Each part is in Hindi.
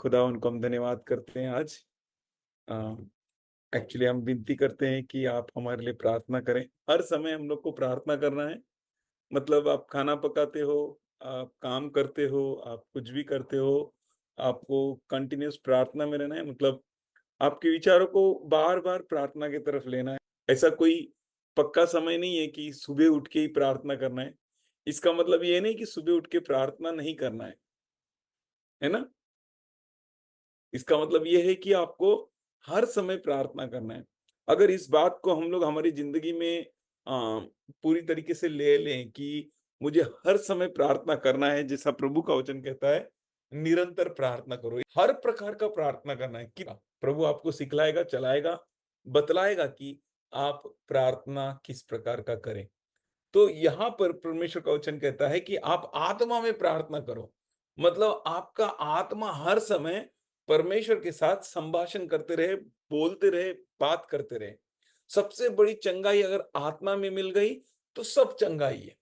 खुदा उनको हम धन्यवाद करते हैं आज। एक्चुअली हम विनती करते हैं कि आप हमारे लिए प्रार्थना करें। हर समय हम लोग को प्रार्थना करना है। मतलब आप खाना पकाते हो, आप काम करते हो, आप कुछ भी करते हो, आपको कंटिन्यूअस प्रार्थना में रहना है। मतलब आपके विचारों को बार-बार प्रार्थना की तरफ लेना है। ऐसा कोई पक्का समय नहीं है कि सुबह उठ के ही प्रार्थना करना है। इसका मतलब ये नहीं कि सुबह उठ के प्रार्थना नहीं करना है ना? इसका मतलब ये है कि आपको हर समय प्रार्थना करना है। अगर इस बात को हम लोग हमारी ज़िंदगी में पूरी तरीके से ले लें कि मुझे हर समय प्रार्थना करना है, जैसा प्रभु का वचन कहता है, निरंतर प्रार्थना करो। हर प्रकार का प्रार्थना करना है कि प्रभु आपको सिखलाएगा, चलाएगा, बतलाएगा कि आप प्रार्थना किस प्रकार का करें। तो यहाँ पर परमेश्वर का वचन कहता है कि आप आत्मा में प्रार्थना करो। मतलब आपका आत्मा हर समय परमेश्वर के साथ संभाषण करते रहे, बोलते रहे, बात करते रहे। सबसे बड़ी चंगाई अगर आत्मा में मिल गई, तो सब चंगाई है।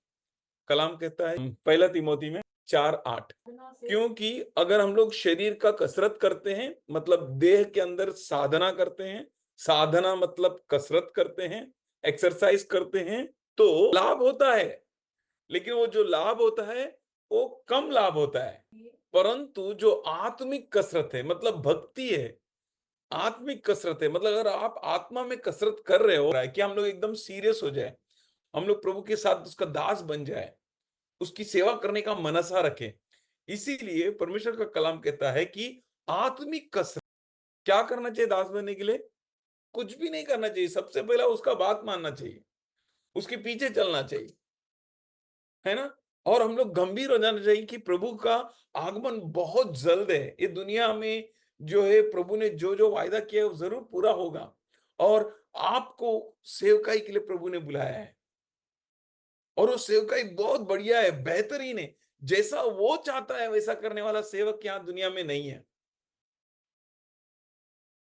कलाम कहता है पहला तिमोथी में 4:8, क्योंकि अगर हम लोग शरीर का कसरत करते हैं, मतलब देह के अंदर साधना करते हैं, साधना मतलब कसरत करते हैं, एक्सरसाइज करते हैं, तो लाभ होता है। लेकिन वो जो लाभ होता है, वो कम लाभ होता है। परंतु जो आत्मिक कसरत है, मतलब भक्ति है, आत्मिक कसरत है, मतलब अगर आप आत्मा में कसरत कर रहे हो, कि हम लोग एकदम सीरियस हो जाए, हम लोग प्रभु के साथ उसका दास बन जाए, उसकी सेवा करने का मनसा रखें। इसीलिए परमेश्वर का कलाम कहता है कि आत्मिक कसरत क्या करना चाहिए दास बनने के लिए? कुछ भी नहीं करना चाहिए। सबसे पहला उसका बात मानना चाहिए, उसके पीछे चलना चाहिए, है ना? और हम लोग गंभीर हो जाना चाहिए कि प्रभु का आगमन बहुत जल्द है। ये दुनिया में जो है प्रभु ने जो-जो वायदा किया है वो ज़रूर पूरा होगा और आपको सेवकाई के लिए प्रभु ने बुलाया है। और वो सेवकाई बहुत बढ़िया है, बेहतरीन है। जैसा वो चाहता है वैसा करने वाला सेवक यहाँ दुनिया में नहीं है।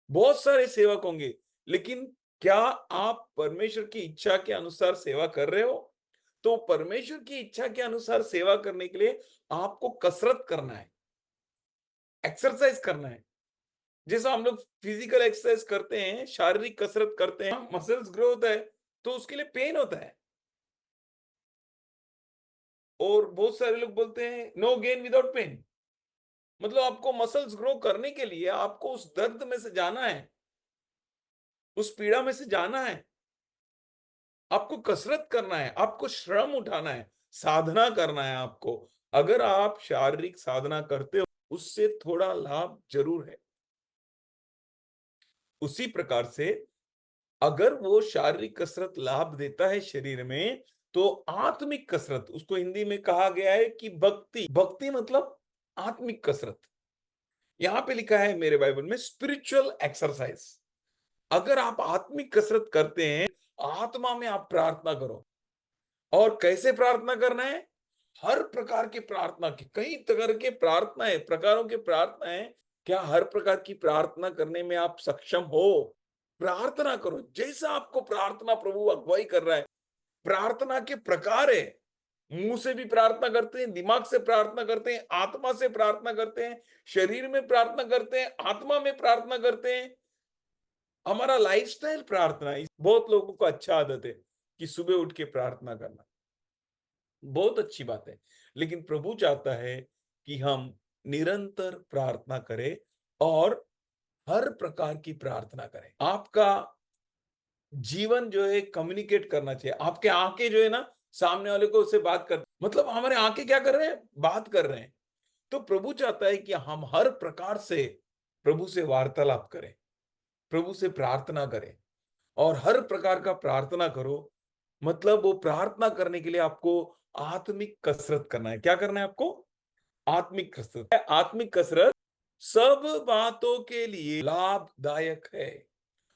बहुत सारे सेवक होंगे, लेकिन क्या आप परमेश्वर की इच्छा के अनुसार सेवा कर रहे हो? तो परमेश्वर की इच्छा के अनुसार सेवा करने के लिए आपको कसरत करना है, एक्सरसाइज करना है। जैसा हम लोग फिजिकल एक्सरसाइज करते हैं, शारीरिक कसरत करते हैं, मसल्स ग्रो होता है, तो उसके लिए पेन होता है। और बहुत सारे लोग बोलते हैं नो गेन विदाउट पेन। मतलब आपको मसल्स ग्रो करने के लिए आपको उस दर्द में से जाना है, उस पीड़ा में से जाना है। आपको कसरत करना है, आपको श्रम उठाना है, साधना करना है आपको। अगर आप शारीरिक साधना करते हो, उससे थोड़ा लाभ ज़रूर है। उसी प्रकार से अगर वो शारीरिक कसरत लाभ देता है शरीर में, तो आत्मिक कसरत, उसको हिंदी में कहा गया है कि भक्ति। भक्ति मतलब आत्मिक कसरत। यहाँ पे लिखा है मेरे बाइबल में स्पिरिचुअल एक्सरसाइज। अगर आप आत्मिक कसरत करते हैं, आत्मा में आप प्रार्थना करो। और कैसे प्रार्थना करना है? हर प्रकार की प्रार्थना की, कई तरह के प्रार्थना है, प्रकारों की प्रार्थना है। क्या हर प्रकार की प्रार्थना करने में आप सक्षम हो? प्रार्थना करो, जैसा आपको प्रार्थना प्रभु अगुवाई कर रहा है। प्रार्थना के प्रकार है, मुंह से भी प्रार्थना करते हैं, दिमाग से प्रार्थना करते हैं, आत्मा से प्रार्थना करते हैं, शरीर में प्रार्थना करते हैं, आत्मा में प्रार्थना करते हैं। हमारा लाइफस्टाइल प्रार्थना है। बहुत लोगों को अच्छा आदत है कि सुबह उठ के प्रार्थना करना, बहुत अच्छी बात है। लेकिन प्रभु चाहता है कि हम निरंतर प्रार्थना करें और हर प्रकार की प्रार्थना करें। आपका जीवन जो है कम्युनिकेट करना चाहिए। आपके आंखें जो है ना, सामने वाले को उससे बात कर, मतलब हमारे आंखें क्या कर रहे हैं? बात कर रहे हैं। तो प्रभु चाहता है कि हम हर प्रकार से प्रभु से वार्तालाप करें, प्रभु से प्रार्थना करें और हर प्रकार का प्रार्थना करो। मतलब वो प्रार्थना करने के लिए आपको आत्मिक कसरत करना है। क्या करना है आपको? आत्मिक कसरत। आत्मिक कसरत सब बातों के लिए लाभदायक है।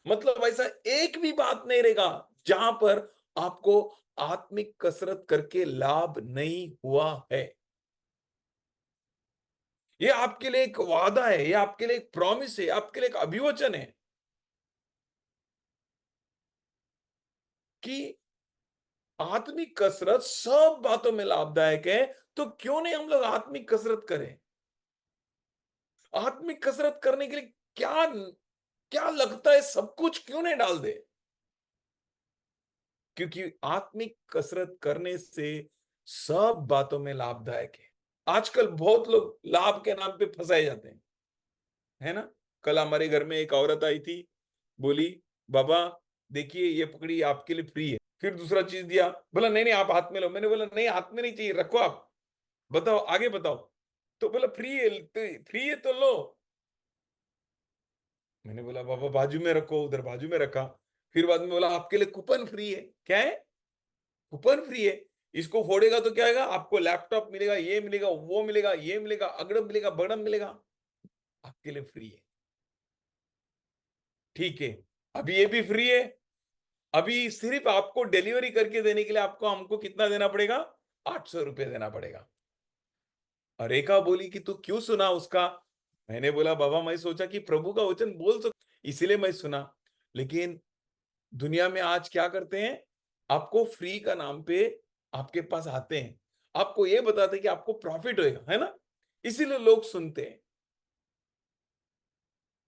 मतलब ऐसा एक भी बात नहीं रहेगा जहां पर आपको आत्मिक कसरत करके लाभ नहीं हुआ है। ये आपके लिए एक वादा है, ये आपके लिए एक प्रॉमिस है, आपके लिए एक अभिवचन है कि आत्मिक कसरत सब बातों में लाभदायक है। तो क्यों नहीं हम लोग आत्मिक कसरत करें? आत्मिक कसरत करने के लिए क्या क्या लगता है, सब कुछ क्यों नहीं डाल दे? क्योंकि आत्मिक कसरत करने से सब बातों में लाभदायक है। आजकल बहुत लोग लाभ के नाम पे फंसाए जाते हैं, है ना? कल हमारे घर में एक औरत आई थी, बोली, "बाबा देखिए ये पकड़िए आपके लिए फ्री है।" फिर दूसरा चीज़ दिया, बोला, "नहीं, नहीं आप हाथ में लो।" मैंने बोला, "नहीं हाथ में नहीं चाहिए, रखो आप। बताओ आगे बताओ।" तो बोला, फ्री है तो लो।" मैंने बोला, "बाबा बाजू में रखो।" उधर बाजू में रखा। फिर बाद में बोला, "आपके लिए कूपन फ्री है।" क्या है? कूपन फ्री है। इसको फोड़ेगा तो क्या आएगा? आपको लैपटॉप मिलेगा, ये मिलेगा, वो मिलेगा, ये मिलेगा, अगड़म मिलेगा, बगड़म मिलेगा। आपके लिए फ्री है। ठीक है। अभी ये भी फ्री है। अभी सिर्फ आपको डिलीवरी करके देने के लिए आपको हमको कितना देना पड़ेगा? 800 रुपए देना पड़ेगा। रेखा बोली कि तू क्यों सुना उसका? मैंने बोला, बाबा मैं सोचा कि प्रभु का वचन बोल सक इसीलिए मैं सुना। लेकिन दुनिया में आज क्या करते हैं? आपको फ्री का नाम पे आपके पास आते हैं। आपको ये बताते हैं कि आपको प्रॉफिट होएगा, है ना? इसीलिए लोग सुनते हैं।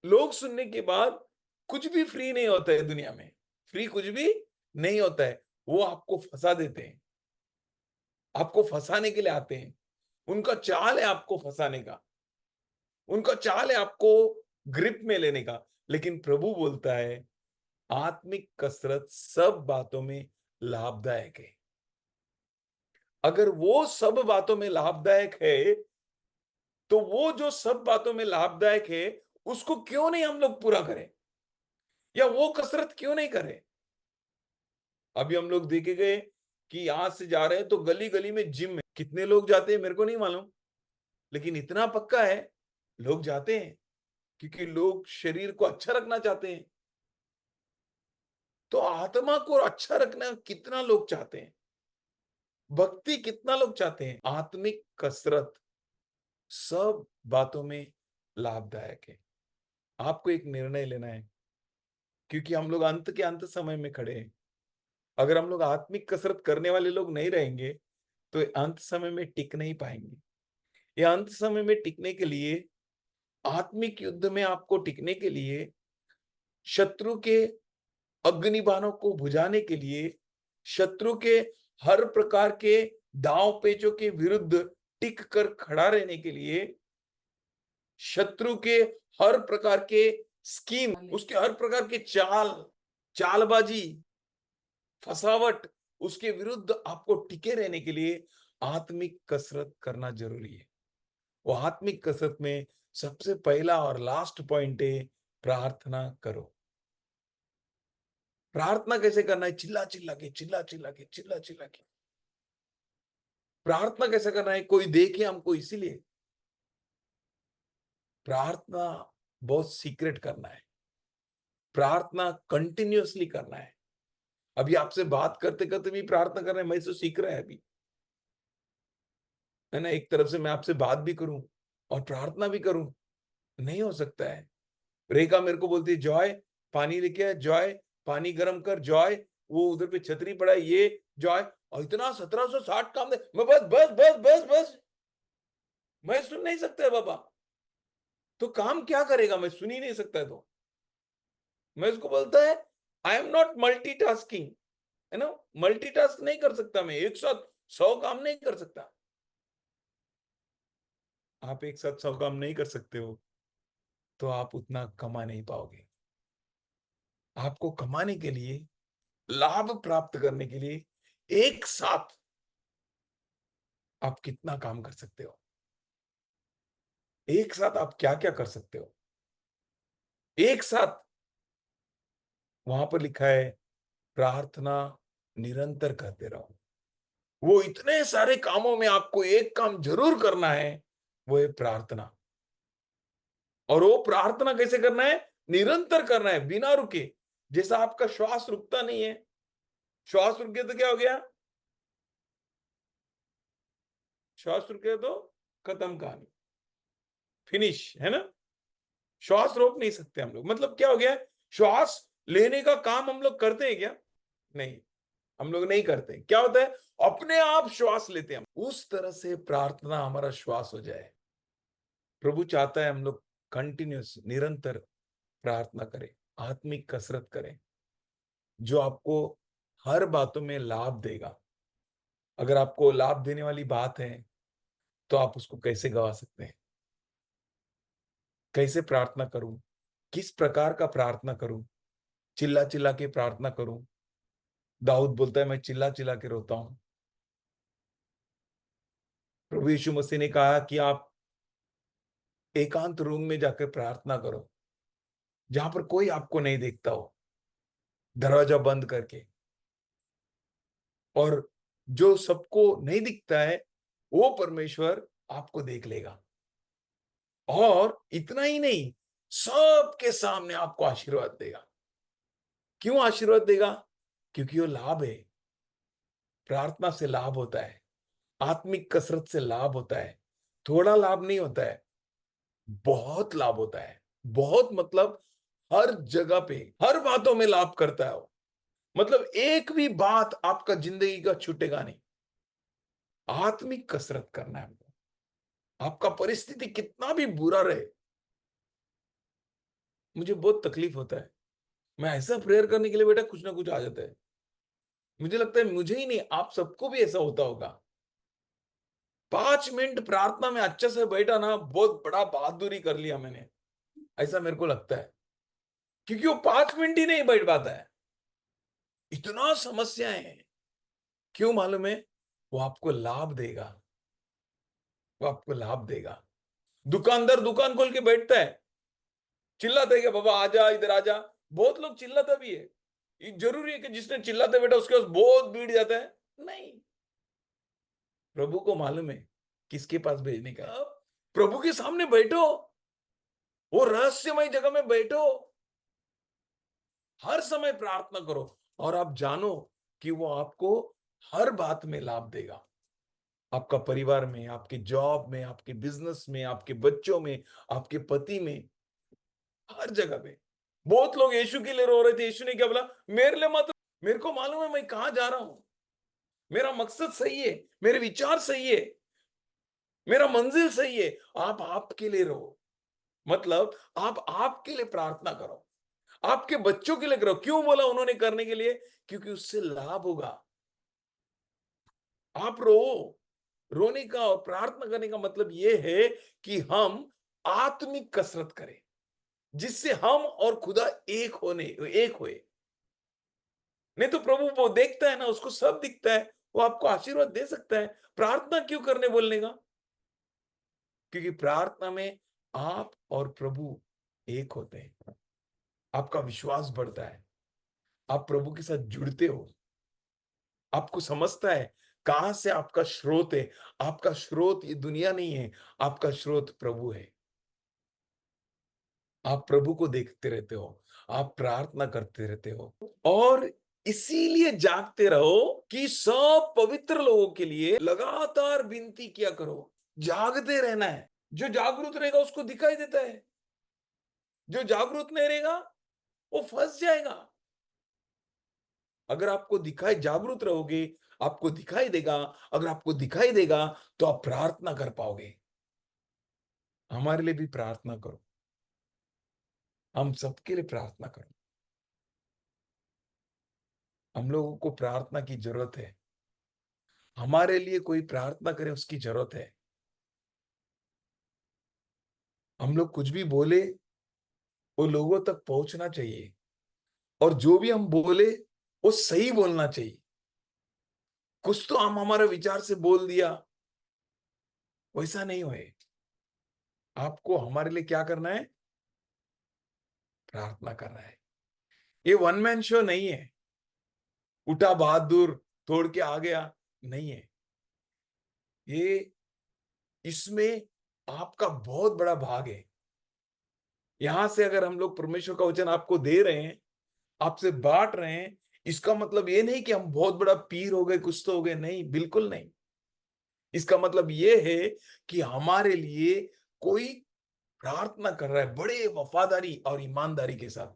लोग सुनने के बाद कुछ भी फ्री नहीं होता है दुनिया में। फ्री कुछ भी नहीं होता है। वो आपको फंसा देते हैं। आपको फंसाने के लिए आते हैं। उनका चाल है आपको फंसाने का। उनका चाल है आपको ग्रिप में लेने का। लेकिन प्रभु बोलता है, आत्मिक कसरत सब बातों में लाभदायक है। अगर वो सब बातों में लाभदायक है, तो वो जो सब बातों में लाभदायक है, उसको क्यों नहीं हम लोग पूरा करें? या वो कसरत क्यों नहीं करें? अभी हम लोग देखे गए कि यहां से जा रहे हैं तो गली गली में जिम है। कितने लोग जाते हैं मेरे को नहीं मालूम, लेकिन इतना पक्का है, लोग जाते हैं क्योंकि लोग शरीर को अच्छा रखना चाहते हैं। तो आत्मा को अच्छा रखना कितना लोग चाहते हैं, भक्ति कितना लोग चाहते हैं। आत्मिक कसरत सब बातों में लाभदायक है। आपको एक निर्णय लेना है, क्योंकि हम लोग अंत के अंत समय में खड़े हैं। अगर हम लोग आत्मिक कसरत करने वाले लोग नहीं रहेंगे, तो अंत समय में टिक नहीं पाएंगे। ये अंत समय में टिकने के लिए, आत्मिक युद्ध में आपको टिकने के लिए, शत्रु के अग्निबाणों को बुझाने के लिए, शत्रु के हर प्रकार के दांव पेचों के विरुद्ध टिक कर खड़ा रहने के लिए, शत्रु के हर प्रकार के स्कीम, उसके हर प्रकार के चालबाजी, फसावट, उसके विरुद्ध आपको टिके रहने के लिए आत्मिक कसरत करना जरूरी है। वो आत्मिक कसरत में सबसे पहला और लास्ट पॉइंट है, प्रार्थना करो। प्रार्थना कैसे करना है? चिल्ला चिल्ला के, चिल्ला चिल्ला के, चिल्ला चिल्ला के। प्रार्थना कैसे करना है? कोई देखे हमको इसीलिए। प्रार्थना बहुत सीक्रेट करना है। प्रार्थना कंटिन्यूअसली करना है। अभी आपसे बात करते करते भी प्रार्थना कर रहे हैं, मैं तो सीख रहा है अभी, है ना? एक तरफ से मैं आपसे बात भी करूं और प्रार्थना भी करूं, नहीं हो सकता है। रेखा मेरे को बोलती है, जॉय पानी लेके आ, जॉय पानी गर्म कर, जॉय वो उधर पे छतरी पड़ा है, ये जॉय, और इतना 1760 काम दे। मैं बस बस बस बस बस, मैं सुन नहीं सकता है बाबा। तो काम क्या करेगा? मैं सुन ही नहीं सकता है तो। मैं उसको बोलता है, आई एम नॉट मल्टीटास्किंग, है ना? मल्टीटास्क नहीं कर सकता मैं, एक साथ 100 काम नहीं कर सकता। आप एक साथ 100 काम नहीं कर सकते हो, तो आप उतना कमा नहीं पाओगे। आपको कमाने के लिए, लाभ प्राप्त करने के लिए, एक साथ आप कितना काम कर सकते हो? एक साथ आप क्या-क्या कर सकते हो? एक साथ वहां पर लिखा है, प्रार्थना निरंतर करते रहो। वो इतने सारे कामों में आपको एक काम जरूर करना है, वो है प्रार्थना। और वो प्रार्थना कैसे करना है? निरंतर करना है, बिना रुके। जैसा आपका श्वास रुकता नहीं है, श्वास रुक गया तो क्या हो गया? श्वास रुक गया तो खत्म कहानी, फिनिश, है ना? श्वास रोक नहीं सकते हम लोग। मतलब क्या हो गया? श्वास लेने का काम हम लोग करते हैं क्या? नहीं, हम लोग नहीं करते। क्या होता है? अपने आप श्वास लेते हैं हम। उस तरह से प्रार्थना हमारा श्वास हो जाए। प्रभु चाहता है हम लोग कंटिन्यूस निरंतर प्रार्थना करें, आत्मिक कसरत करें, जो आपको हर बातों में लाभ देगा। अगर आपको लाभ देने वाली बात है तो आप उसको कैसे गवा सकते हैं? कैसे प्रार्थना करूं? किस प्रकार का प्रार्थना करूं? चिल्ला चिल्ला के प्रार्थना करूं? दाऊद बोलता है मैं चिल्ला चिल्ला के रोता हूं। प्रभु यीशु मसीह ने कहा कि आप एकांत रूम में जाकर प्रार्थना करो, जहां पर कोई आपको नहीं देखता हो, दरवाजा बंद करके। और जो सबको नहीं दिखता है, वो परमेश्वर आपको देख लेगा। और इतना ही नहीं, सबके सामने आपको आशीर्वाद देगा। क्यों आशीर्वाद देगा? क्योंकि वो लाभ है। प्रार्थना से लाभ होता है, आत्मिक कसरत से लाभ होता है। थोड़ा लाभ नहीं होता है, बहुत लाभ होता है। बहुत मतलब हर जगह पे, हर बातों में लाभ करता है वो। मतलब एक भी बात आपका जिंदगी का छूटेगा नहीं। आत्मिक कसरत करना है हमको। आपका परिस्थिति कितना भी बुरा रहे, मुझे बहुत तकलीफ होता है, मैं ऐसा प्रेयर करने के लिए बेटा कुछ ना कुछ आ जाता है। मुझे लगता है मुझे ही नहीं, आप सबको भी ऐसा होता होगा। 5 मिनट प्रार्थना में अच्छे से बैठा ना, बहुत बड़ा बहादुरी कर लिया मैंने, ऐसा मेरे को लगता है। क्योंकि वो 5 मिनट ही नहीं बैठ पाता है, इतना समस्याएं हैं। क्यों मालूम है? वो आपको लाभ देगा, वो आपको लाभ देगा। दुकानदार दुकान खोल के बैठता है, चिल्लाता है कि बाबा आजा, इधर आजा। बहुत लोग चिल्लाता भी है। ये जरूरी है कि जिसने चिल्लाते बेटा उसके पास बहुत भीड़ जाता है? नहीं। प्रभु को मालूम है किसके पास भेजने का है। प्रभु के सामने बैठो, वो रहस्यमय जगह में बैठो, हर समय प्रार्थना करो, और आप जानो कि वो आपको हर बात में लाभ देगा। आपका परिवार में, आपके जॉब में, आपके बिजनेस में, आपके बच्चों में, आपके पति में, हर जगह पे। बहुत लोग यीशु के लिए रो रहे थे, यीशु ने क्या बोला? मेरे लिए मत, मेरे को मालूम है मैं कहां जा रहा हूं, मेरा मकसद सही है, मेरे विचार सही है, मेरा मंजिल सही है। आप आपके लिए रहो, मतलब आप आपके लिए प्रार्थना करो, आपके बच्चों के लिए करो। क्यों बोला उन्होंने करने के लिए? क्योंकि उससे लाभ होगा। आप रो, रोने का और प्रार्थना करने का मतलब यह है कि हम आत्मिक कसरत करें, जिससे हम और खुदा एक होए। नहीं तो प्रभु वो देखता है ना, उसको सब दिखता है, वो आपको आशीर्वाद दे सकता है। प्रार्थना क्यों करने बोलने का? क्योंकि प्रार्थना में आप और प्रभु एक होते हैं। आपका विश्वास बढ़ता है, आप प्रभु के साथ जुड़ते हो, आपको समझता है कहां से आपका स्रोत है। आपका स्रोत ये दुनिया नहीं है, आपका स्रोत प्रभु है। आप प्रभु को देखते रहते हो, आप प्रार्थना करते रहते हो, और इसीलिए जागते रहो कि सब पवित्र लोगों के लिए लगातार विनती किया करो। जागते रहना है। जो जागरूक रहेगा उसको दिखाई देता है, जो जागरूक नहीं रहेगा वो फंस जाएगा। अगर आपको दिखाई, जागरूक रहोगे, आपको दिखाई देगा। अगर आपको दिखाई देगा तो आप प्रार्थना कर पाओगे। हमारे लिए भी प्रार्थना करो, हम सबके लिए प्रार्थना करो। हम लोगों को प्रार्थना की जरूरत है। हमारे लिए कोई प्रार्थना करे उसकी जरूरत है। हम लोग कुछ भी बोले वो लोगों तक पहुंचना चाहिए, और जो भी हम बोले वो सही बोलना चाहिए। कुछ तो हम हमारे विचार से बोल दिया, वैसा नहीं होए। आपको हमारे लिए क्या करना है? प्रार्थना करना है। ये वन मैन शो नहीं है, उठा बहादुर तोड़ के आ गया, नहीं है ये। इसमें आपका बहुत बड़ा भाग है। यहां से अगर हम लोग परमेश्वर का वचन आपको दे रहे हैं, आपसे बांट रहे हैं, इसका मतलब ये नहीं कि हम बहुत बड़ा पीर हो गए, कुछ तो हो गए, नहीं, बिल्कुल नहीं। इसका मतलब ये है कि हमारे लिए कोई प्रार्थना कर रहा है बड़े वफादारी और ईमानदारी के साथ।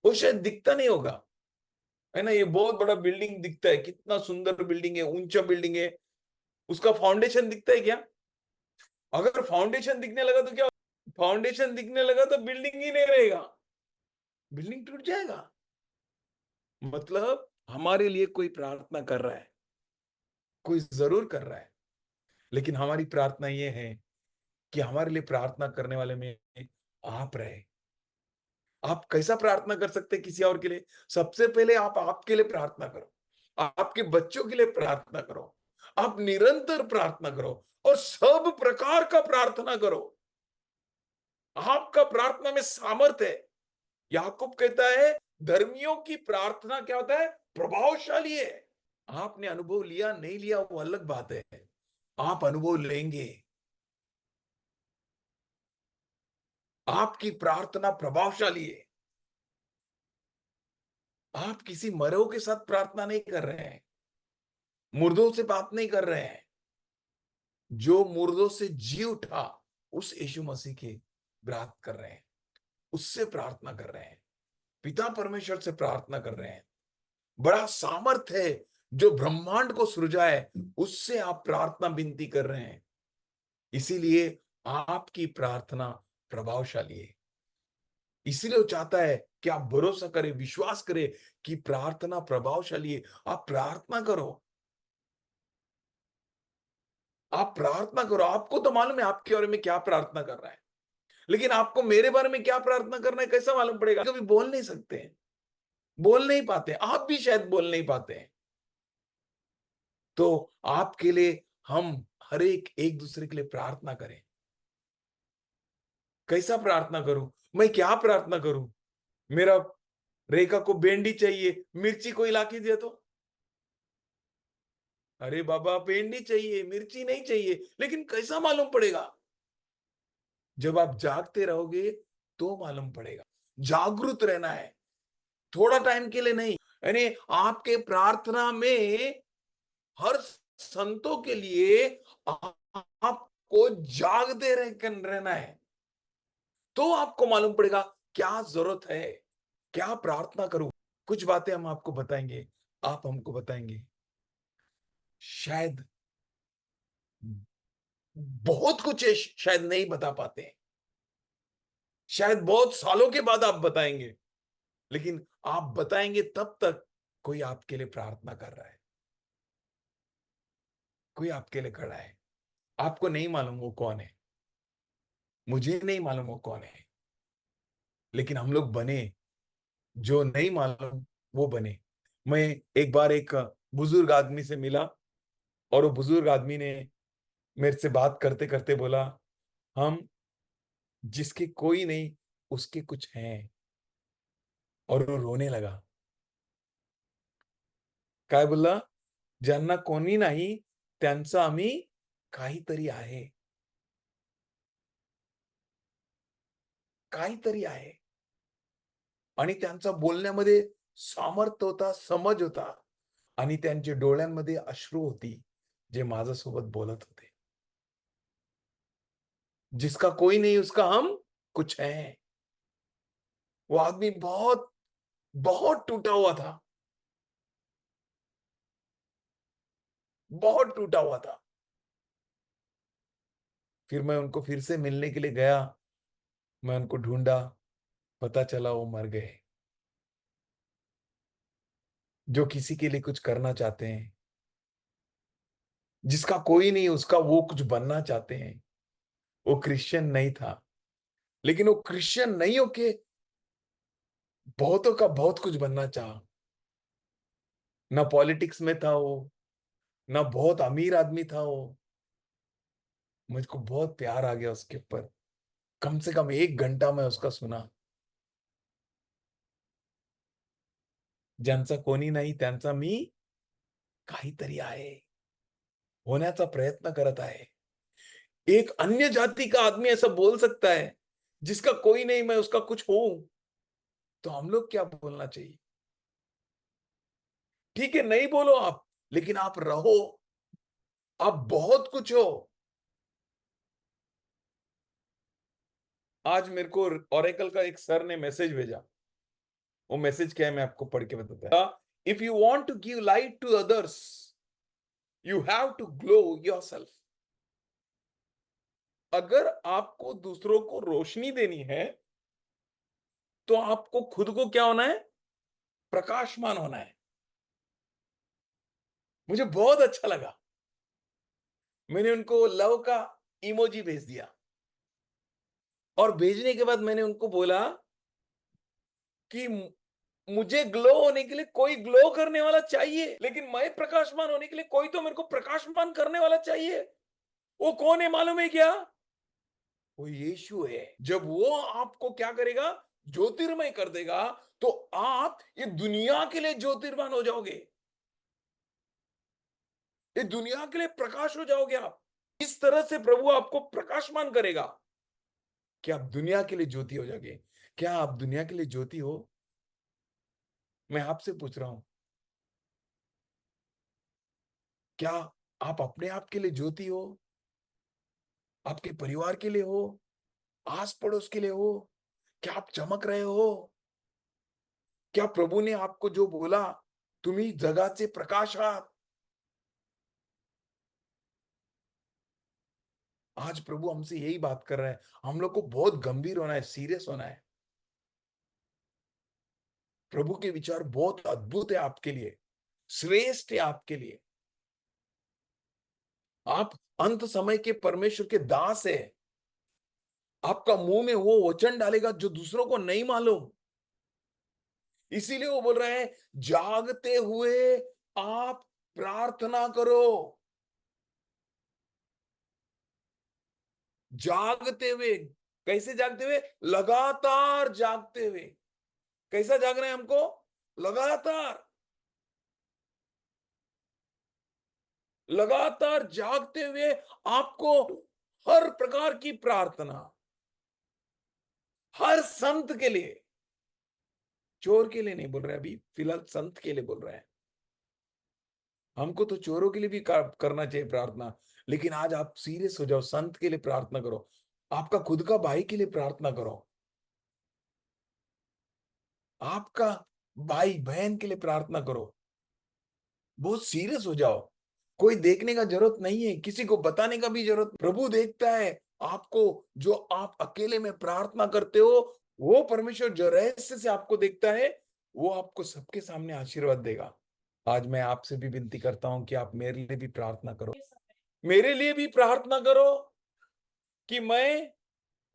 वो शायद दिखता नहीं होगा, है ना? ये बहुत बड़ा बिल्डिंग दिखता है, कितना सुंदर बिल्डिंग है, ऊंचा बिल्डिंग है, उसका फाउंडेशन दिखता है क्या? अगर फाउंडेशन दिखने लगा तो क्या, फाउंडेशन दिखने लगा तो बिल्डिंग ही नहीं रहेगा, बिल्डिंग टूट जाएगा। मतलब हमारे लिए कोई प्रार्थना कर रहा है, कोई जरूर कर रहा है, लेकिन हमारी प्रार्थना ये है कि हमारे लिए प्रार्थना करने वाले में आप रहे। आप कैसा प्रार्थना कर सकते हैं किसी और के लिए? सबसे पहले आप आपके लिए प्रार्थना करो, आपके बच्चों के लिए प्रार्थना करो, आप निरंतर प्रार्थना करो और सब प्रकार का प्रार्थना करो। आपका प्रार्थना में सामर्थ्य है। याकूब कहता है धर्मियों की प्रार्थना क्या होता है, प्रभावशाली है। आपने अनुभव लिया नहीं लिया वो अलग बात है, आप अनुभव लेंगे। आपकी प्रार्थना प्रभावशाली है। आप किसी मरो के साथ प्रार्थना नहीं कर रहे हैं, मुर्दों से बात नहीं कर रहे हैं, जो मुर्दों से जी उठा उस यीशु मसीह की बात कर रहे हैं, उससे प्रार्थना कर रहे हैं, पिता परमेश्वर से प्रार्थना कर रहे हैं। बड़ा सामर्थ है जो ब्रह्मांड को सृजा है, उससे आप प्रार्थना विनती कर रहे हैं। इसीलिए आपकी प्रार्थना प्रभावशाली है। इसीलिए वो चाहता है कि आप भरोसा करें, विश्वास करें कि प्रार्थना प्रभावशाली है। आप प्रार्थना करो, आप प्रार्थना करो। आपको तो मालूम है आपके बारे में क्या प्रार्थना कर रहा है, लेकिन आपको मेरे बारे में क्या प्रार्थना करना है कैसा मालूम पड़ेगा? कभी बोल नहीं सकते हैं, बोल नहीं पाते, आप भी शायद बोल नहीं पाते हैं। तो आपके लिए हम हर एक एक दूसरे के लिए प्रार्थना करें। कैसा प्रार्थना करूं? मैं क्या प्रार्थना करूं? मेरा रेखा को भेंडी चाहिए, मिर्ची कोई लाके दिया तो, अरे बाबा भेंडी चाहिए मिर्ची नहीं चाहिए, लेकिन कैसा मालूम पड़ेगा? जब आप जागते रहोगे तो मालूम पड़ेगा। जागरूक रहना है, थोड़ा टाइम के लिए नहीं। यानी आपके प्रार्थना में हर संतों के लिए आपको जागते रहना है, तो आपको मालूम पड़ेगा क्या जरूरत है, क्या प्रार्थना करूं। कुछ बातें हम आपको बताएंगे, आप हमको बताएंगे। शायद बहुत कुछ है, शायद नहीं बता पाते हैं, शायद बहुत सालों के बाद आप बताएंगे, लेकिन आप बताएंगे तब तक कोई आपके लिए प्रार्थना कर रहा है, कोई आपके लिए खड़ा है। आपको नहीं मालूम वो कौन है, मुझे नहीं मालूम वो कौन है, लेकिन हम लोग बने जो नहीं मालूम वो बने। मैं एक बार एक बुजुर्ग आदमी से मिला, और वो बुजुर्ग आदमी ने मेरे से बात करते करते बोला, हम जिसके कोई नहीं उसके कुछ हैं। और वो रोने लगा। काय बोलला, ज्यांना कोणी नाही त्यांचं आम्ही काहीतरी आहे, काहीतरी आहे। आणि त्यांचा बोलण्यामध्ये सामर्थ्य होता, समज होता, आणि त्यांच्या डोळ्यांमध्ये अश्रू होती, जे माझ्यासोबत बोलत होते। जिसका कोई नहीं उसका हम कुछ है। वो आदमी बहुत बहुत टूटा हुआ था, बहुत टूटा हुआ था। फिर मैं उनको फिर से मिलने के लिए गया, मैं उनको ढूंढा, पता चला वो मर गए। जो किसी के लिए कुछ करना चाहते हैं, जिसका कोई नहीं उसका वो कुछ बनना चाहते हैं। वो क्रिश्चियन नहीं था, लेकिन वो क्रिश्चियन नहीं होके बहुतों का बहुत कुछ बनना चाहा। ना पॉलिटिक्स में था वो, ना बहुत अमीर आदमी था वो। मुझको बहुत प्यार आ गया उसके ऊपर। कम से कम 1 घंटा मैं उसका सुना। ज्यांचा कोणी नाही त्यांचा मी काहीतरी आहे, होण्याचा प्रयत्न करत आहे। एक अन्य जाति का आदमी ऐसा बोल सकता है, जिसका कोई नहीं मैं उसका कुछ हूं। तो हम लोग क्या बोलना चाहिए? ठीक है नहीं बोलो आप, लेकिन आप रहो, आप बहुत कुछ हो। आज मेरे को ओरेकल का एक सर ने मैसेज भेजा। वो मैसेज क्या है मैं आपको पढ़ के बताता है। If you want to give light to others, you have to glow yourself. अगर आपको दूसरों को रोशनी देनी है, तो आपको खुद को क्या होना है? प्रकाशमान होना है। मुझे बहुत अच्छा लगा। मैंने उनको लव का इमोजी भेज दिया और भेजने के बाद मैंने उनको बोला कि मुझे ग्लो होने के लिए कोई ग्लो करने वाला चाहिए, लेकिन मैं प्रकाशमान होने के लिए कोई तो मेरे को प्रकाशमान करने वाला चाहिए। वो कौन है मालूम है क्या? वो यीशु है। जब वो आपको क्या करेगा? ज्योतिर्मय कर देगा, तो आप ये दुनिया के लिए ज्योतिर्मान हो जाओगे। ये दुनिया के लिए प्रकाश हो जाओगे आप। इस तरह से प्रभु आपको प्रकाशमान करेगा कि आप दुनिया के लिए ज्योति हो जाओगे। क्या आप दुनिया के लिए ज्योति हो? मैं आपसे पूछ रहा हूं, क्या आप अपने आप के लिए ज्योति हो? आपके परिवार के लिए हो? आस पड़ोस के लिए हो? क्या आप चमक रहे हो? क्या प्रभु ने आपको जो बोला, तुम्ही जगाचे प्रकाश आहात? आज प्रभु हमसे यही बात कर रहा है। हम लोग को बहुत गंभीर होना है, सीरियस होना है। प्रभु के विचार बहुत अद्भुत है आपके लिए, श्रेष्ठ है आपके लिए। आप अंत समय के परमेश्वर के दास है। आपका मुंह में वो वचन डालेगा जो दूसरों को नहीं मालूम। इसीलिए वो बोल रहे हैं, जागते हुए आप प्रार्थना करो। जागते हुए, कैसे जागते हुए? लगातार जागते हुए। कैसा जागना है हमको? लगातार। लगातार जागते हुए आपको हर प्रकार की प्रार्थना, हर संत के लिए, चोर के लिए नहीं बोल रहे, अभी फिलहाल संत के लिए बोल रहे हैं। हमको तो चोरों के लिए भी करना चाहिए प्रार्थना, लेकिन आज आप सीरियस हो जाओ, संत के लिए प्रार्थना करो। आपका खुद का भाई के लिए प्रार्थना करो। आपका भाई बहन के लिए प्रार्थना करो। बहुत सीरियस हो जाओ। कोई देखने का जरूरत नहीं है, किसी को बताने का भी जरूरत। प्रभु देखता है आपको, जो आप अकेले में प्रार्थना करते हो। वो परमेश्वर जो रहस्य से आपको देखता है, वो आपको सबके सामने आशीर्वाद देगा। आज मैं आपसे भी विनती करता हूं कि आप मेरे लिए भी प्रार्थना करो। मेरे लिए भी प्रार्थना करो कि मैं,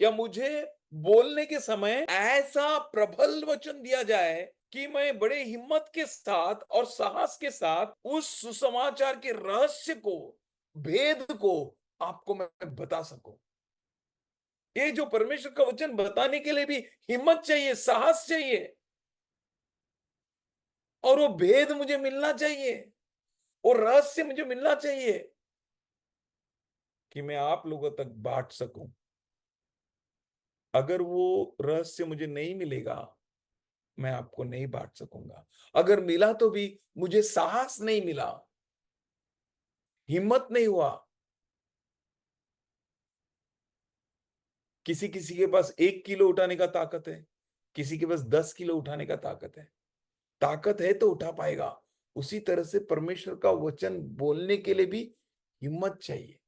या मुझे बोलने के समय ऐसा प्रबल वचन दिया जाए कि मैं बड़े हिम्मत के साथ और साहस के साथ उस सुसमाचार के रहस्य को, भेद को आपको मैं बता सकूं। ये जो परमेश्वर का वचन बताने के लिए भी हिम्मत चाहिए, साहस चाहिए, और वो भेद मुझे मिलना चाहिए, वो रहस्य मुझे मिलना चाहिए कि मैं आप लोगों तक बांट सकूं। अगर वो रहस्य मुझे नहीं मिलेगा, मैं आपको नहीं बांट सकूंगा। अगर मिला तो भी मुझे साहस नहीं मिला, हिम्मत नहीं हुआ। किसी किसी के पास 1 किलो उठाने का ताकत है, किसी के पास 10 किलो उठाने का ताकत है। ताकत है तो उठा पाएगा। उसी तरह से परमेश्वर का वचन बोलने के लिए भी हिम्मत चाहिए।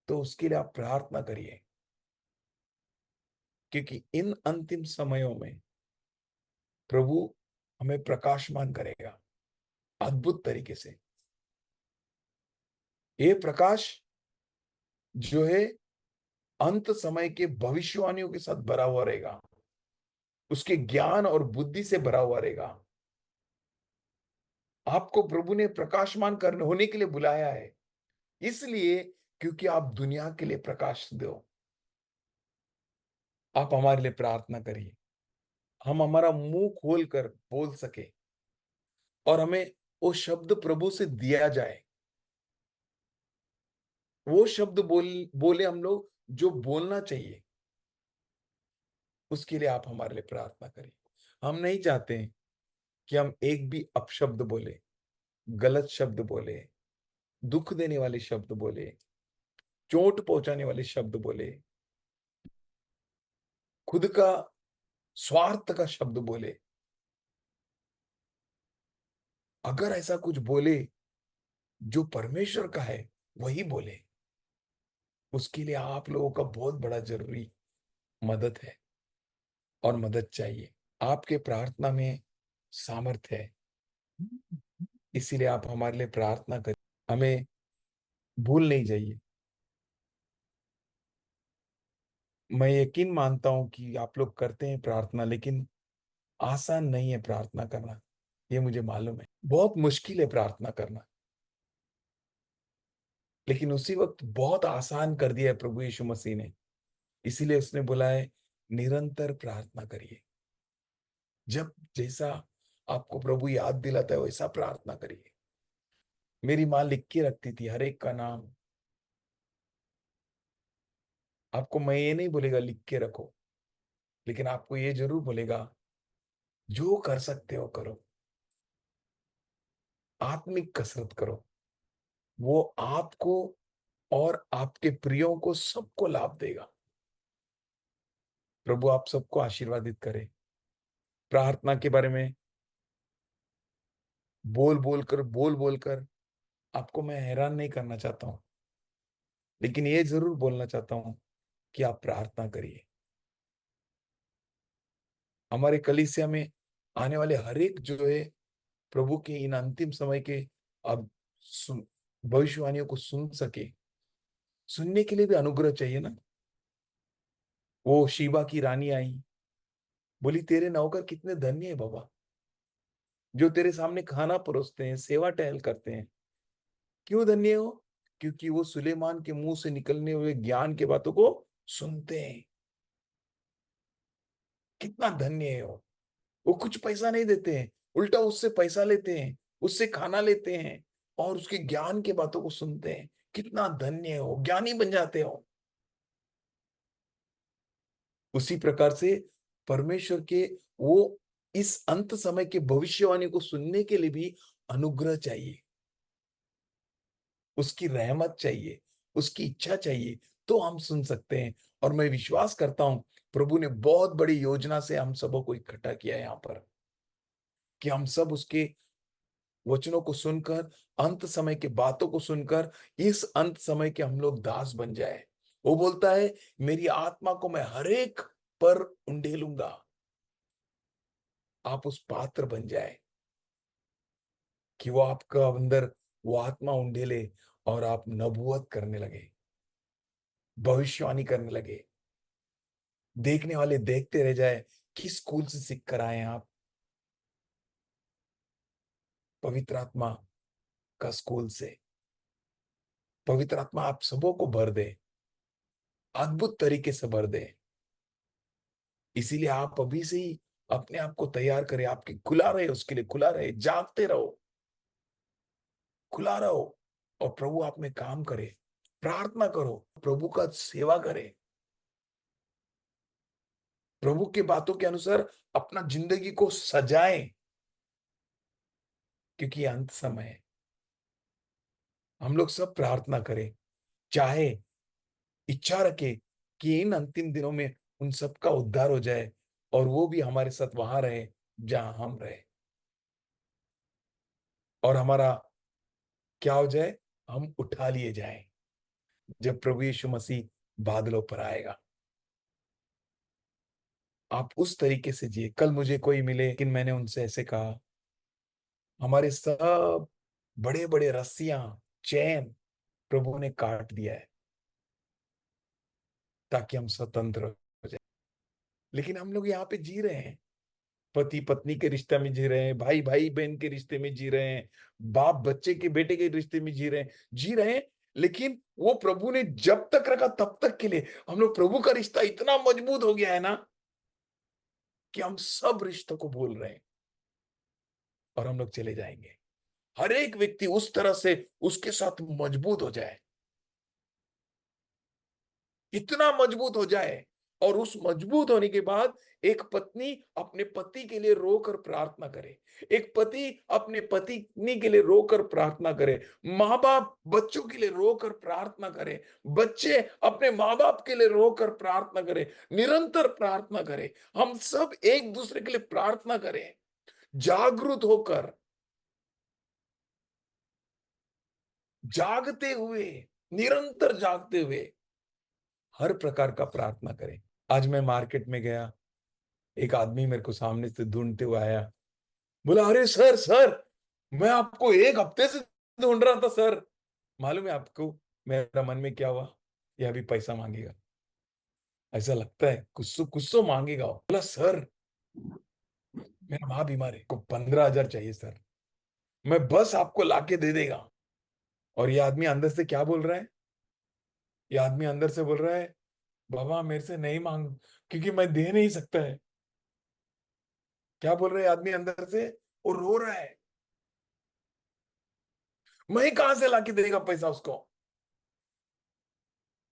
तो उसके लिए आप प्रार्थना करिए, क्योंकि इन अंतिम समयों में प्रभु हमें प्रकाशमान करेगा अद्भुत तरीके से। ये प्रकाश जो है, अंत समय के भविष्यवाणियों के साथ भरा हुआ रहेगा, उसके ज्ञान और बुद्धि से भरा हुआ रहेगा। आपको प्रभु ने प्रकाशमान करने होने के लिए बुलाया है, इसलिए क्योंकि आप दुनिया के लिए प्रकाश दो। आप हमारे लिए प्रार्थना करिए, हम हमारा मुंह खोलकर बोल सके, और हमें वो शब्द प्रभु से दिया जाए। वो शब्द बोले हम लोग जो बोलना चाहिए। उसके लिए आप हमारे लिए प्रार्थना करिए। हम नहीं चाहते हैं कि हम एक भी अपशब्द बोले, गलत शब्द बोले, दुख देने वाले शब्द बोले, चोट पहुंचाने वाले शब्द बोले, खुद का स्वार्थ का शब्द बोले। अगर ऐसा कुछ बोले जो परमेश्वर का है, वही बोले। उसके लिए आप लोगों का बहुत बड़ा जरूरी मदद है और मदद चाहिए। आपके प्रार्थना में सामर्थ्य है, इसीलिए आप हमारे लिए प्रार्थना करें। हमें भूल नहीं जाइए। मैं यकीन मानता हूं कि आप लोग करते हैं प्रार्थना, लेकिन आसान नहीं है प्रार्थना करना। ये मुझे मालूम है, बहुत मुश्किल है प्रार्थना करना, लेकिन उसी वक्त बहुत आसान कर दिया है प्रभु यीशु मसीह ने। इसीलिए उसने बोला है, निरंतर प्रार्थना करिए। जब जैसा आपको प्रभु याद दिलाता है वैसा प्रार्थना करिए। मेरी माँ लिख के रखती थी हर एक का नाम। आपको मैं ये नहीं बोलेगा लिख के रखो, लेकिन आपको ये जरूर बोलेगा, जो कर सकते हो करो। आत्मिक कसरत करो। वो आपको और आपके प्रियो को सबको लाभ देगा। प्रभु आप सबको आशीर्वादित करे। प्रार्थना के बारे में बोल बोल कर आपको मैं हैरान नहीं करना चाहता हूं, लेकिन ये जरूर बोलना चाहता हूं कि आप प्रार्थना करिए। हमारे कलीसिया में आने वाले हर एक जो है, प्रभु के इन अंतिम समय के अब भविष्यवाणियों को सुन सके। सुनने के लिए भी अनुग्रह चाहिए ना। वो शीबा की रानी आई, बोली तेरे नौकर कितने धन्य है बाबा, जो तेरे सामने खाना परोसते हैं, सेवा टहल करते हैं। क्यों धन्य हो? क्योंकि वो सुलेमान के मुंह से निकलने हुए ज्ञान के बातों को सुनते हैं। कितना धन्य है वो। वो कुछ पैसा नहीं देते हैं, उल्टा उससे पैसा लेते हैं, उससे खाना लेते हैं और उसके ज्ञान के बातों को सुनते हैं। कितना धन्य हो, ज्ञानी बन जाते हो। उसी प्रकार से परमेश्वर के वो इस अंत समय के भविष्यवाणी को सुनने के लिए भी अनुग्रह चाहिए, उसकी रहमत चाहिए, उसकी इच्छा चाहिए, तो हम सुन सकते हैं। और मैं विश्वास करता हूं प्रभु ने बहुत बड़ी योजना से हम सबों को इकट्ठा किया है यहाँ पर, कि हम सब उसके वचनों को सुनकर, अंत समय के बातों को सुनकर इस अंत समय के हम लोग दास बन जाए। वो बोलता है, मेरी आत्मा को मैं हर एक पर उंडेलूंगा। आप उस पात्र बन जाए कि वो आपका अंदर वो आत्मा उंडेले और आप नबूवत करने लगे, भविष्यवाणी करने लगे। देखने वाले देखते रह जाए, किस स्कूल से सीख कर आए हैं आप? पवित्र आत्मा का स्कूल से। पवित्र आत्मा आप सबों को भर दे, अद्भुत तरीके से भर दे। इसीलिए आप अभी से ही अपने आप को तैयार करें। आपके खुला रहे, उसके लिए खुला रहे, जागते रहो, खुला रहो। और प्रभु आप में काम करे। प्रार्थना करो, प्रभु का सेवा करे, प्रभु के बातों के अनुसार अपना जिंदगी को सजाएं, क्योंकि ये अंत समय है। हम लोग सब प्रार्थना करें, चाहे इच्छा रखे कि इन अंतिम दिनों में उन सबका उद्धार हो जाए और वो भी हमारे साथ वहां रहे जहां हम रहे। और हमारा क्या हो जाए? हम उठा लिए जाएं जब प्रभु यीशु मसीह बादलों पर आएगा। आप उस तरीके से जिए। कल मुझे कोई मिले, लेकिन मैंने उनसे ऐसे कहा, हमारे सब बड़े बड़े रस्सियां, चैन प्रभु ने काट दिया है ताकि हम स्वतंत्र हो जाए। लेकिन हम लोग यहाँ पे जी रहे हैं, पति पत्नी के रिश्ते में जी रहे हैं, भाई भाई बहन के रिश्ते में जी रहे हैं, बाप बच्चे के बेटे के रिश्ते में जी रहे हैं। लेकिन वो प्रभु ने जब तक रखा तब तक के लिए हम लोग, प्रभु का रिश्ता इतना मजबूत हो गया है ना, कि हम सब रिश्तों को भूल रहे हैं और हम लोग चले जाएंगे। हर एक व्यक्ति उस तरह से उसके साथ मजबूत हो जाए, इतना मजबूत हो जाए। और उस मजबूत होने के बाद एक पत्नी अपने पति के लिए रोकर प्रार्थना करे, एक पति अपने पत्नी के लिए रोकर प्रार्थना करे, माँ बाप बच्चों के लिए रोकर प्रार्थना करे, बच्चे अपने माँ बाप के लिए रोकर प्रार्थना करे, निरंतर प्रार्थना करे। हम सब एक दूसरे के लिए प्रार्थना करें, जागरूक होकर। जागते हुए, निरंतर जागते हुए हर प्रकार का प्रार्थना करें। आज मैं मार्केट में गया, एक आदमी मेरे को सामने से ढूंढते हुए आया, बोला, अरे सर सर, मैं आपको एक हफ्ते से ढूंढ रहा था सर। मालूम है आपको मेरा मन में क्या हुआ? ये अभी पैसा मांगेगा, ऐसा लगता है कुछ तो मांगेगा। बोला, सर मेरा माँ बीमार है, को 15,000 चाहिए सर, मैं बस आपको लाके दे देगा। और ये आदमी अंदर से क्या बोल रहा है? ये आदमी अंदर से बोल रहा है, बाबा मेरे से नहीं मांग, क्योंकि मैं दे नहीं सकता है। क्या बोल रहा है आदमी अंदर से? वो रो रहा है, मैं कहां से लाके देगा पैसा उसको?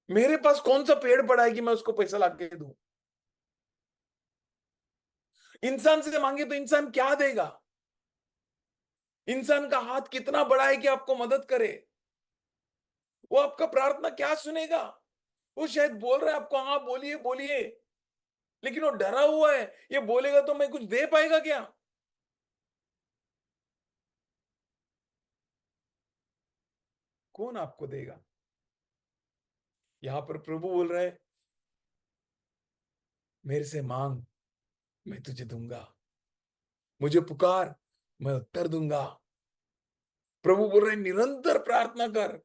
मेरे पास कौन सा पेड़ पड़ा है कि मैं उसको पैसा लाके दूं? इंसान से मांगे तो इंसान क्या देगा? इंसान का हाथ कितना बड़ा है कि आपको मदद करे? वो आपका प्रार्थना क्या सुनेगा? वो शायद बोल रहा है आपको, हाँ बोलिए बोलिए, लेकिन वो डरा हुआ है, ये बोलेगा तो मैं कुछ दे पाएगा क्या? कौन आपको देगा? यहां पर प्रभु बोल रहा है, मेरे से मांग, मैं तुझे दूंगा, मुझे पुकार, मैं उत्तर दूंगा। प्रभु बोल रहे हैं, निरंतर प्रार्थना कर।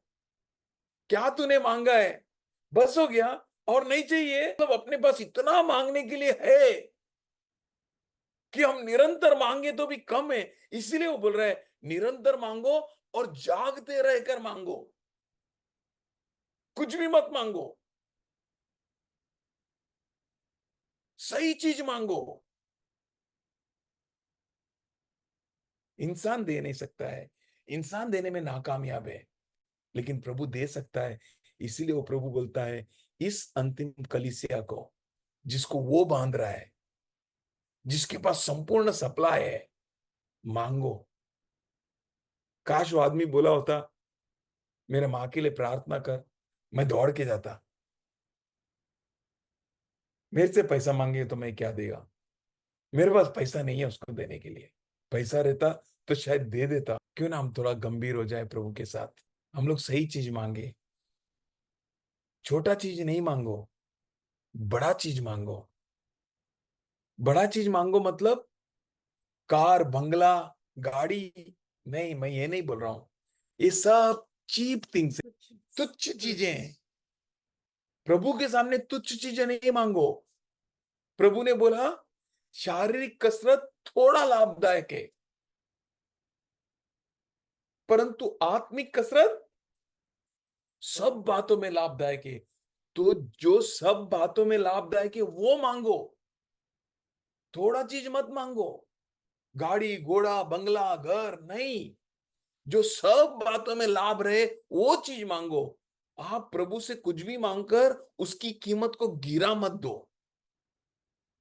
क्या तूने मांगा है? बस हो गया? और नहीं चाहिए? मतलब अपने पास इतना मांगने के लिए है कि हम निरंतर मांगे तो भी कम है। इसीलिए वो बोल रहा है, निरंतर मांगो और जागते रहकर मांगो, कुछ भी मत मांगो, सही चीज मांगो। इंसान दे नहीं सकता है, इंसान देने में नाकामयाब है, लेकिन प्रभु दे सकता है। इसीलिए वो प्रभु बोलता है, इस अंतिम कलीसिया को, जिसको वो बांध रहा है, जिसके पास संपूर्ण सप्लाई है, मांगो। काश वो आदमी बोला होता, मेरे माँ के लिए प्रार्थना कर, मैं दौड़ के जाता। मेरे से पैसा मांगे तो मैं क्या देगा? मेरे पास पैसा नहीं है उसको देने के लिए। पैसा रहता तो शायद दे देता। क्यों ना हम थोड़ा गंभीर हो जाए प्रभु के साथ, हम लोग सही चीज मांगे। छोटा चीज नहीं मांगो, बड़ा चीज मांगो। बड़ा चीज मांगो मतलब कार, बंगला, गाड़ी। नहीं, मैं ये नहीं बोल रहा हूं। ये सब चीप थिंग्स है, तुच्छ चीजें हैं। प्रभु के सामने तुच्छ चीजें नहीं मांगो। प्रभु ने बोला, शारीरिक कसरत थोड़ा लाभदायक है, परंतु आत्मिक कसरत सब बातों में लाभदायक है। तो जो सब बातों में लाभदायक है वो मांगो, थोड़ा चीज मत मांगो। गाड़ी, घोड़ा, बंगला, घर नहीं, जो सब बातों में लाभ रहे वो चीज मांगो। आप प्रभु से कुछ भी मांगकर उसकी कीमत को गिरा मत दो।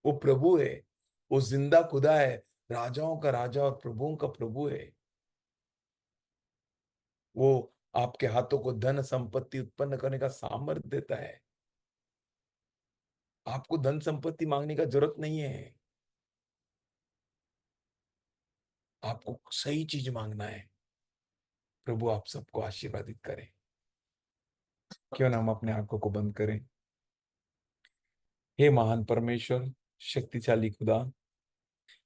वो प्रभु है, वो जिंदा खुदा है, राजाओं का राजा और प्रभुओं का प्रभु है। वो आपके हाथों को धन संपत्ति उत्पन्न करने का सामर्थ्य देता है। आपको धन संपत्ति मांगने का जरूरत नहीं है, आपको सही चीज मांगना है। प्रभु आप सबको आशीर्वादित करें। क्यों ना हम अपने आंखों को बंद करें। हे महान परमेश्वर, शक्तिशाली खुदा,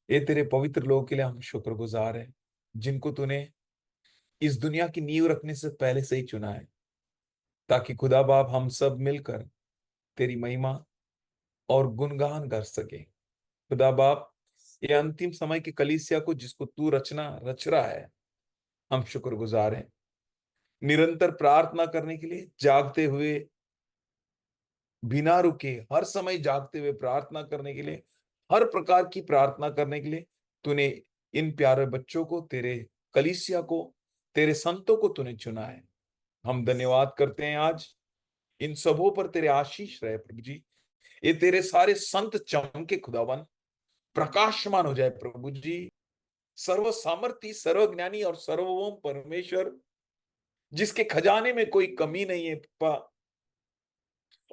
ये तेरे पवित्र लोगों के लिए हम शुक्रगुजार हैं, जिनको तूने इस दुनिया की नींव रखने से पहले से ही चुना है, ताकि खुदा बाप हम सब मिलकर तेरी महिमा और गुणगान कर सके। खुदा बाप, ये अंतिम समय की कलीसिया को जिसको तू रच रहा है, हम शुक्रगुजार हैं। निरंतर प्रार्थना करने के लिए, जागते हुए, बिना रुके, हर समय जागते हुए प्रार्थना करने के लिए, हर प्रकार की प्रार्थना करने के लिए तूने इन प्यारे बच्चों को, तेरे कलीसिया को, तेरे संतों को तूने चुना है। हम धन्यवाद करते हैं आज। इन सबों पर तेरे आशीष रहे प्रभु जी। ये तेरे सारे संत चमके खुदावन, प्रकाशमान हो जाए प्रभु जी। सर्व सामर्थी, सर्वज्ञानी और सर्वभौम परमेश्वर, जिसके खजाने में कोई कमी नहीं है पापा,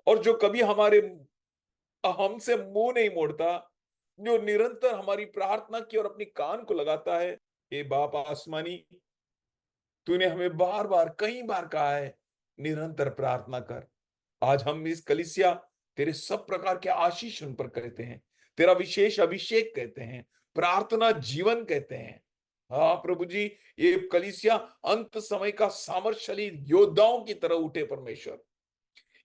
और जो कभी हमारे हमसे मुंह नहीं मोड़ता, जो निरंतर हमारी प्रार्थना की और अपनी कान को लगाता है। हे बाप आसमानी, तूने हमें बार बार कई बार कहा है निरंतर प्रार्थना कर। आज हम इस कलीसिया तेरे सब प्रकार के आशीष उन पर कहते हैं, तेरा विशेष अभिषेक कहते हैं, प्रार्थना जीवन कहते हैं। हाँ प्रभु जी, ये कलीसिया अंत समय का सामर्थशाली योद्धाओं की तरह उठे परमेश्वर।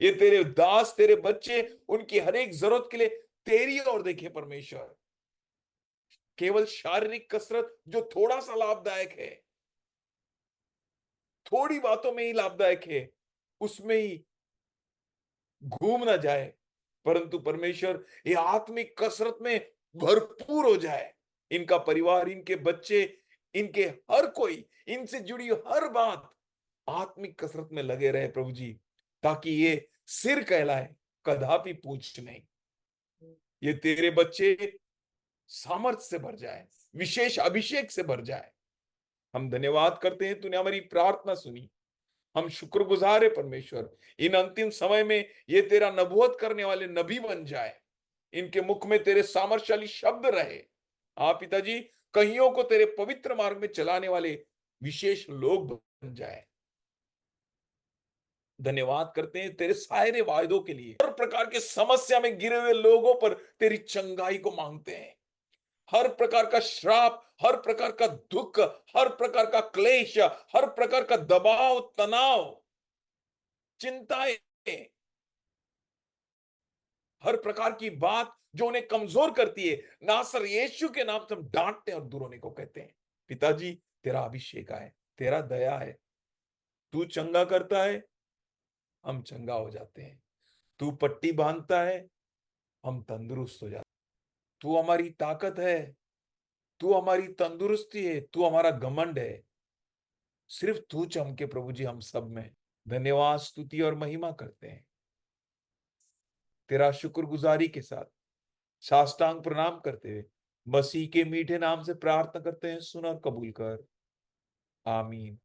ये तेरे दास, तेरे बच्चे, उनकी हर एक जरूरत के लिए तेरी ओर देखे परमेश्वर। केवल शारीरिक कसरत जो थोड़ा सा लाभदायक है, थोड़ी बातों में ही लाभदायक है, उसमें ही घूम ना जाए, परंतु परमेश्वर ये आत्मिक कसरत में भरपूर हो जाए। इनका परिवार, इनके बच्चे, इनके हर कोई, इनसे जुड़ी हर बात आत्मिक कसरत में लगे रहे प्रभु जी, ताकि ये सिर कहलाए, कदापि पूंछ नहीं। ये तेरे बच्चे सामर्थ्य से भर जाए, विशेष अभिषेक से भर जाए। हम धन्यवाद करते हैं, तूने हमारी प्रार्थना सुनी। हम शुक्रगुजार है परमेश्वर। इन अंतिम समय में ये तेरा नबूवत करने वाले नबी बन जाए, इनके मुख में तेरे सामर्थशाली शब्द रहे। आप पिताजी कईयों को तेरे पवित्र मार्ग में चलाने वाले विशेष लोग बन जाए। धन्यवाद करते हैं तेरे सारे वायदों के लिए। हर प्रकार के समस्या में गिरे हुए लोगों पर तेरी चंगाई को मांगते हैं। हर प्रकार का श्राप, हर प्रकार का दुख, हर प्रकार का क्लेश, हर प्रकार का दबाव, तनाव, चिंताएं, हर प्रकार की बात जो उन्हें कमजोर करती है, नासर यीशु के नाम से हम डांटते हैं और दूर होने को कहते हैं। पिताजी तेरा अभिषेक है, तेरा दया है, तू चंगा करता है, हम चंगा हो जाते हैं। तू पट्टी बांधता है, हम तंदुरुस्त हो जाते हैं। तू हमारी ताकत है, तू हमारी तंदुरुस्ती है, तू हमारा घमंड है। सिर्फ तू चमके प्रभु जी हम सब में। धन्यवाद, स्तुति और महिमा करते हैं। तेरा शुक्रगुजारी के साथ साष्टांग प्रणाम करते हुए मसीह के मीठे नाम से प्रार्थना करते हैं, सुन और कबूल कर। आमीन।